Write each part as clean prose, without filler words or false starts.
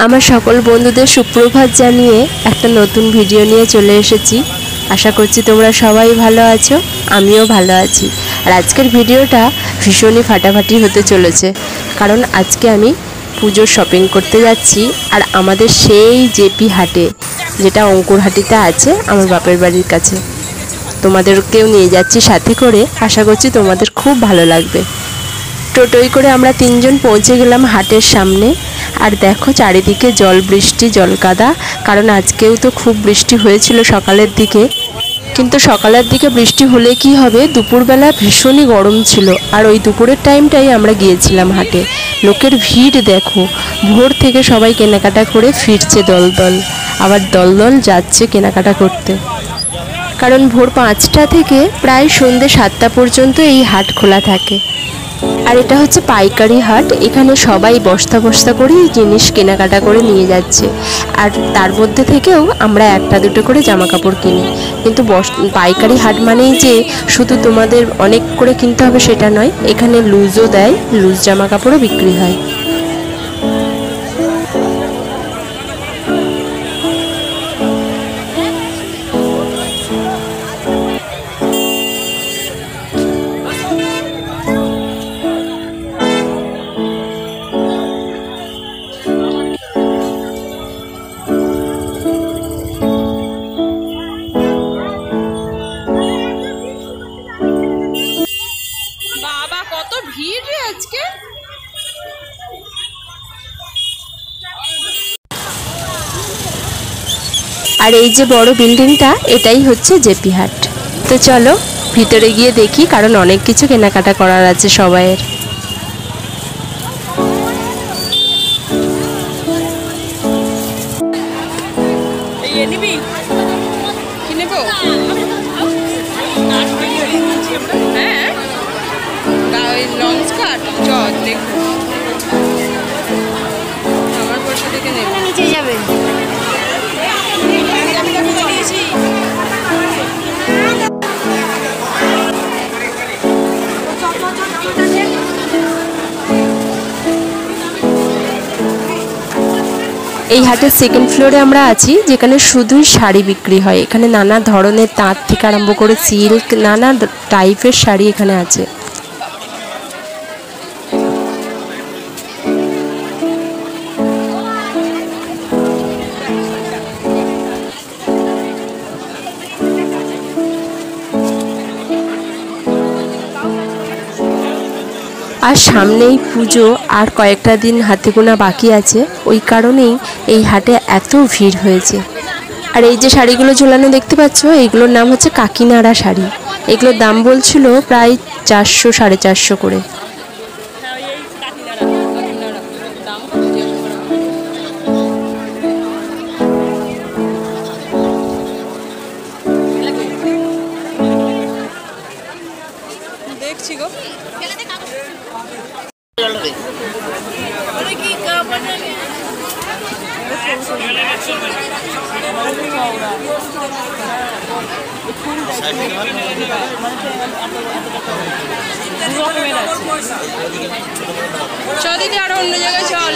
আমার সকল বন্ধুদের সুপ্রভাত জানিয়ে একটা নতুন ভিডিও নিয়ে চলে এসেছি। আশা করছি তোমরা সবাই ভালো আছো, আমিও ভালো আছি। আর আজকের ভিডিওটা ভীষণই ফাটাফাটি হতে চলেছে, কারণ আজকে আমি পুজোর শপিং করতে যাচ্ছি। আর আমাদের সেই জেপি হাটে, যেটা অঙ্কুরহাটিতে আছে আমার বাপের বাড়ির কাছে, তোমাদেরকেও নিয়ে যাচ্ছি সাথে করে। আশা করছি তোমাদের খুব ভালো লাগবে। টোটোয় করে আমরা তিনজন পৌঁছে গেলাম হাটের সামনে। আর দেখো চারিদিকে জল বৃষ্টি, জল কাদা, কারণ আজকেও তো খুব বৃষ্টি হয়েছিল সকালের দিকে। কিন্তু সকালের দিকে বৃষ্টি হলে কি হবে, দুপুরবেলা ভীষণই গরম ছিল। আর ওই দুপুরের টাইমটাই আমরা গিয়েছিলাম হাটে। লোকের ভিড় দেখো, ভোর থেকে সবাই কেনাকাটা করে ফিরছে দল দল, আবার দল দল যাচ্ছে কেনাকাটা করতে। কারণ ভোর 5টা থেকে প্রায় সন্ধ্যে 7টা পর্যন্ত এই হাট খোলা থাকে। আর এটা হচ্ছে পাইকারি হাট, এখানে সবাই বস্তা বস্তা করেই জিনিস কেনাকাটা করে নিয়ে যাচ্ছে। আর তার মধ্যে থেকেও আমরা একটা দুটো করে জামা কাপড় কিনি। কিন্তু পাইকারি হাট মানেই যে শুধু তোমাদের অনেক করে কিনতে হবে সেটা নয়, এখানে লুজও দেয়, লুজ জামা কাপড়ও বিক্রি হয়। আর এই যে বড় বিল্ডিংটা, এটাই হচ্ছে জেপি হাট। তো চলো ভিতরে গিয়ে দেখি, কারণ অনেক কিছু কেনাকাটা করার আছে সবাইয়ের। এই হাটের সেকেন্ড ফ্লোরে আমরা আছি, যেখানে শুধুই শাড়ি বিক্রি হয়। এখানে নানা ধরনের তাঁত থেকে আরম্ভ করে সিল্ক, নানা টাইপের শাড়ি এখানে আছে। আর সামনেই পুজো, আর কয়েকটা দিন হাতে গোনা বাকি আছে, ওই কারণেই এই হাটে এত ভিড় হয়েছে। আর এই যে শাড়িগুলো ঝোলানো দেখতে পাচ্ছ, এইগুলোর নাম হচ্ছে কাকিনাড়া শাড়ি। এগুলোর দাম বলছিল প্রায় 400-450 করে। চল দিদি, আরো অন্য জায়গায় চল।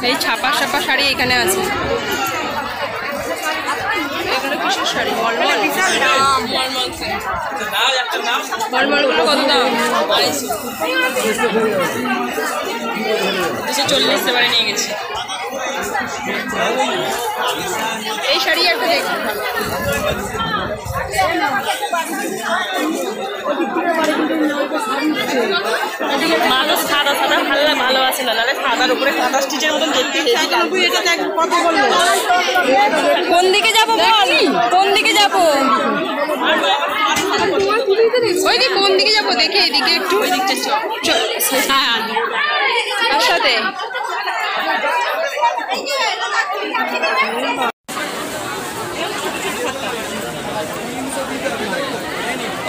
এই ছাপা ছাপা শাড়ি এখানে আছে। এগুলো কিসের শাড়ি? মলমল। মলমলগুলো কত দাম? 40 এবারে নিয়ে গেছি। এই শাড়ি একটা দেখো। মালও সাদা সাদা ভালো আছে না, নাহলে সাদার উপরে কাঁথা স্টিচের মতন দেখতে কত বলবো। কোন দিকে যাবো বল, কোন দিকে যাবো? ওই দিকে কোন দিকে যাবো দেখে, এদিকে একটু ওই দিকটা চল। হ্যাঁ তার সাথে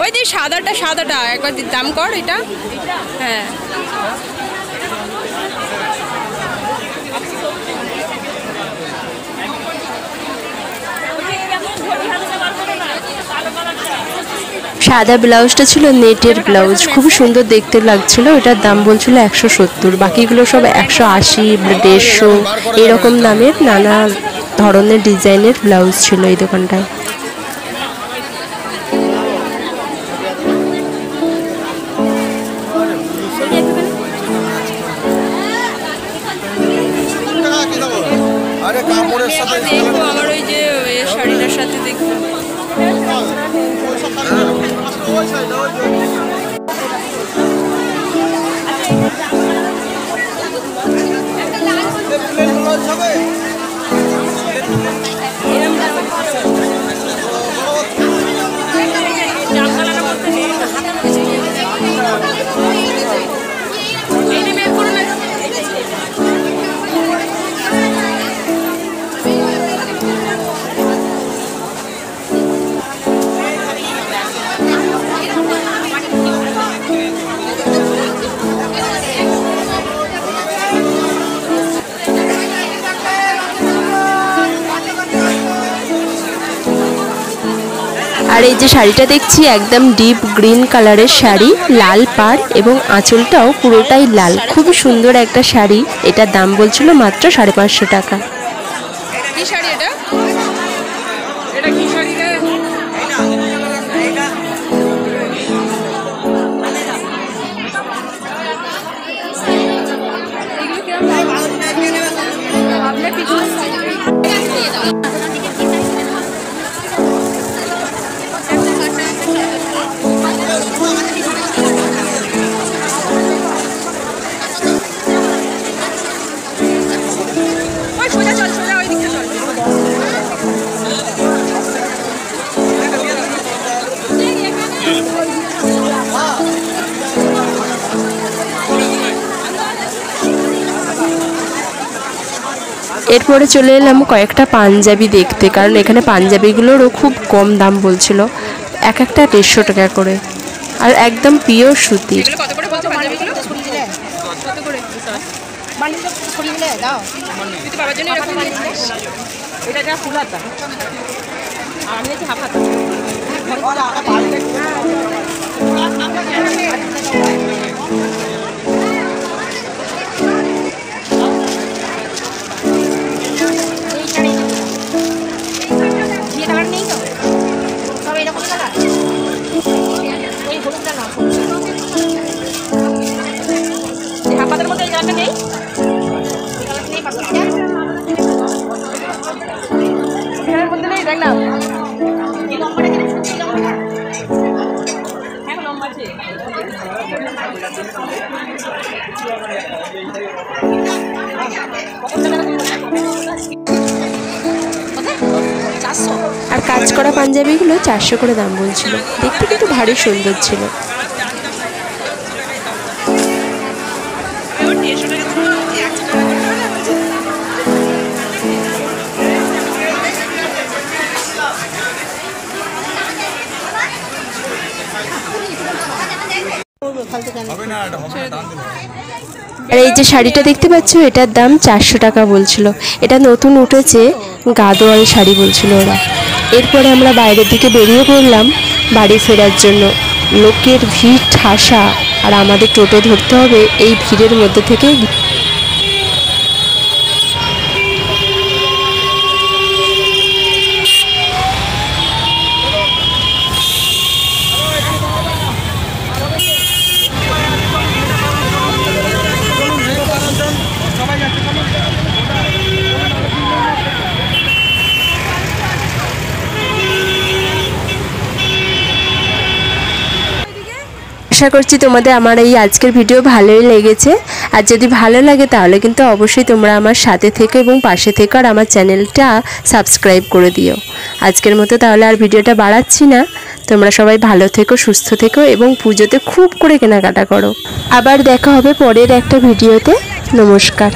ওই দিকে সাদাটা একবার দাম কর এটা। হ্যাঁ সাদা ব্লাউজটা ছিল নেটের ব্লাউজ, খুব সুন্দর দেখতে লাগছিল। এটার দাম বলছিল 170, বাকিগুলো সব 180, 150 এরকম দামের নানা ধরনের ডিজাইনের ব্লাউজ ছিল এই দোকানটায়। দেখো আমার ওই যে শাড়িটার সাথে দেখো। আর এই যে শাড়িটা দেখছি একদম ডিপ গ্রিন কালারের শাড়ি, লাল পাড় এবং আঁচলটাও পুরোটাই লাল, খুব সুন্দর একটা শাড়ি। এটার দাম বলছিল মাত্র 550 টাকা। কি শাড়ি এটা? এটা কি শাড়ি রে? এরপরে চলে এলাম কয়েকটা পাঞ্জাবি দেখতে, কারণ এখানে পাঞ্জাবিগুলোরও খুব কম দাম বলছিল, এক একটা 150 টাকা করে, আর একদম পিওর সুতির। কত করে বলছো পাঞ্জাবিগুলো? কত করে? বান্ডিলটা ছড়িয়ে দিলে দাও। তুই তো বাবার জন্য এরকম নিয়েছিস। এটা যা ফুল হাতা আর আমি হচ্ছে হাফ হাতা। হাফাতের মধ্যে এই জায়গাটা নেই, মধ্যে নেই, দেখ না লম্বা আছে। আর কাজ করা পাঞ্জাবিগুলো 400 করে দাম বলছিল, দেখতে কিন্তু ভারী সুন্দর ছিল। আর এই যে শাড়িটা দেখতে পাচ্ছ, এটার দাম 400 টাকা বলছিল। এটা নতুন উঠেছে, গাদোয়াল শাড়ি বলছিল ওরা। এরপরে আমরা বাইরের দিকে বেরিয়ে পড়লাম বাড়ি ফেরার জন্য। লোকের ভিড় ঠাসা, আর আমাদের টোটো ধরতে হবে এই ভিড়ের মধ্যে থেকে। আশা করছি তোমাদের আমার এই আজকের ভিডিও ভালোই লেগেছে। আর যদি ভালো লাগে তাহলে কিন্তু অবশ্যই তোমরা আমার সাথে থেকো এবং পাশে থেকো, আর আমার চ্যানেলটা সাবস্ক্রাইব করে দিও। আজকের মতো তাহলে আর ভিডিওটা বাড়াচ্ছি না। তোমরা সবাই ভালো থেকো, সুস্থ থেকো এবং পুজোতে খুব করে কেনাকাটা করো। আবার দেখা হবে পরের একটা ভিডিওতে। নমস্কার।